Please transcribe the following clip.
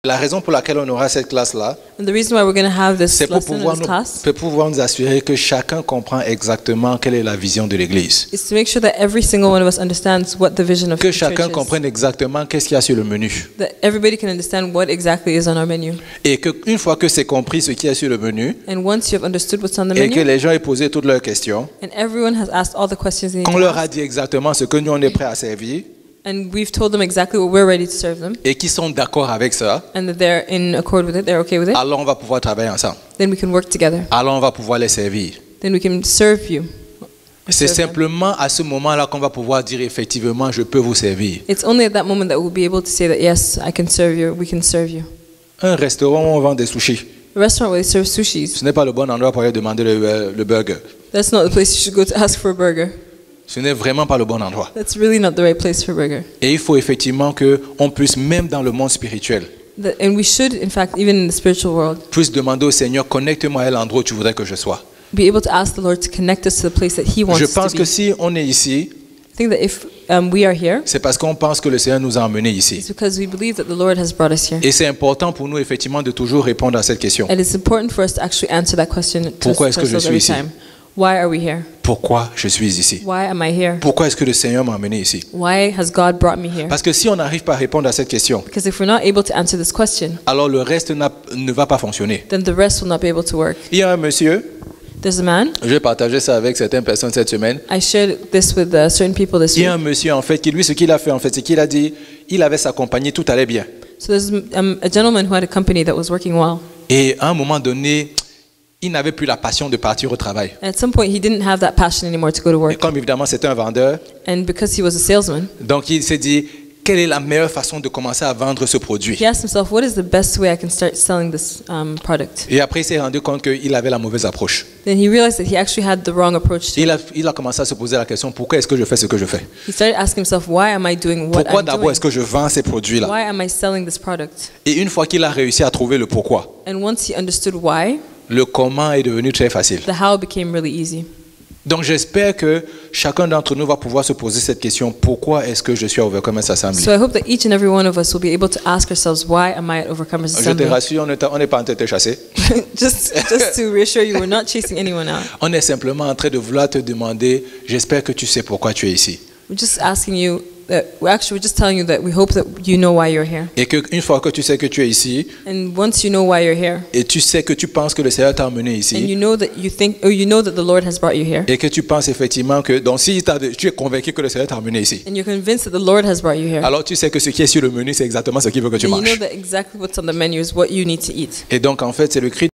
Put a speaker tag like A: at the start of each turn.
A: La raison pour laquelle on aura cette classe-là,
B: And the reason why we're going to have this
A: c'est pour
B: lesson in this class
A: pouvoir nous assurer que chacun comprend exactement quelle est la vision de l'Église.
B: is to make sure that every single one of us understands what the vision of
A: Que
B: the church
A: chacun
B: is.
A: comprenne exactement qu'est-ce qu'il y a sur le menu.
B: That everybody can understand what exactly is on our menu.
A: Et qu'une fois que c'est compris ce qu'il y a sur le menu,
B: And once you have understood what's on the
A: et que
B: menu,
A: les gens aient posé toutes leurs questions,
B: and everyone has asked all the questions they need
A: qu'on
B: to
A: leur a
B: ask,
A: dit exactement ce que nous on est prêt à servir,
B: and we've told them exactly what we're ready to serve them,
A: et qu'ils sont d'accord avec ça,
B: and that they're in accord with it, they're okay with it,
A: alors on va pouvoir travailler ensemble.
B: then we can work together.
A: Alors on va pouvoir les servir.
B: Then we can serve you.
A: C'est
B: Serve them.
A: simplement à ce moment-là qu'on va pouvoir dire effectivement, je peux vous servir.
B: It's only at that moment that we'll be able to say that, yes, I can serve you, we can serve you.
A: Un restaurant où on vend des sushis,
B: A restaurant where they serve sushis,
A: ce n'est pas le bon endroit pour aller demander le burger.
B: that's not the place you should go to ask for a burger.
A: Ce n'est vraiment pas le bon endroit.
B: That's really not the right place for a burger.
A: Et il faut effectivement qu'on puisse, même dans le monde spirituel,
B: And we should, in fact, even in the spiritual world,
A: puisse demander au Seigneur, connecte-moi à l'endroit où tu voudrais que je sois.
B: be able to ask the Lord to connect us to the place that He wants
A: Je
B: us to
A: pense
B: be.
A: que si on est ici,
B: I think that if we are here,
A: c'est parce qu'on pense que le Seigneur nous a emmenés ici.
B: it's because we believe that the Lord has brought us here.
A: Et c'est important pour nous effectivement de toujours répondre à cette question.
B: And it's important for us to actually answer that question to
A: Pourquoi est-ce que je
B: ourselves
A: suis
B: every
A: ici?
B: time. Why are we here?
A: Pourquoi je suis ici?
B: Why am I here?
A: Pourquoi est-ce que le Seigneur m'a emmené ici?
B: Why has God brought me here?
A: Parce que si on n'arrive pas à répondre à cette question,
B: Because if we're not able to answer this question,
A: alors le reste ne va pas fonctionner.
B: then the rest will not be able to work.
A: Il y a un monsieur,
B: There's a man,
A: je vais partager ça avec certaines personnes cette semaine.
B: I shared this with certain people this
A: Il y
B: week.
A: a un monsieur en fait qui lui ce qu'il a fait en fait c'est qu'il a dit il avait sa compagnie, tout allait bien.
B: So there's a gentleman who had a company that was working well.
A: Et à un moment donné, il n'avait plus la passion de partir au travail.
B: And at some point, he didn't have that passion anymore to go to
A: Et
B: work.
A: comme évidemment c'était un vendeur,
B: And because he was a salesman,
A: donc il s'est dit quelle est la meilleure façon de commencer à vendre ce produit.
B: he asked himself, what is the best way I can start selling this product?
A: Et après il s'est rendu compte qu'il avait la mauvaise approche.
B: Then he realized that he actually had the wrong approach to it.
A: Il a commencé à se poser la question pourquoi est-ce que je fais ce que je fais?
B: He started asking himself, why am I doing what
A: Pourquoi
B: I'm
A: d'abord
B: doing?
A: est-ce que je vends ces produits-là?
B: Why am I selling this product?
A: Et une fois qu'il a réussi à trouver le pourquoi,
B: And once he understood why,
A: le comment est devenu très facile.
B: the how became really easy.
A: Donc j'espère que chacun d'entre nous va pouvoir se poser cette question, pourquoi est-ce que je suis à Overcomers Assembly?
B: So I hope that each and every one of us will be able to ask ourselves, why am I at Overcomers
A: Je te
B: Assembly?
A: rassure, on n'est pas en train de te chasser.
B: just to reassure you, we're not chasing anyone out.
A: On est simplement en train de vouloir te demander, j'espère que tu sais pourquoi tu es ici.
B: We're just asking you that, we're just telling you that we hope that you know why you're here.
A: Et qu'une fois que tu sais que tu es ici,
B: And once you know why you're here,
A: et tu sais que tu penses que le Seigneur t'a emmené
B: and
A: ici,
B: you know that the Lord has brought you here,
A: et que tu penses effectivement que, donc si tu es convaincu que le Seigneur t'a emmené ici,
B: and you're convinced that the Lord has brought you here,
A: alors tu sais que ce qui est sur le menu, c'est exactement ce qu'il veut que tu
B: then you know
A: manges.
B: that exactly what's on the menu is what you need to eat.
A: Et donc en fait, c'est le cri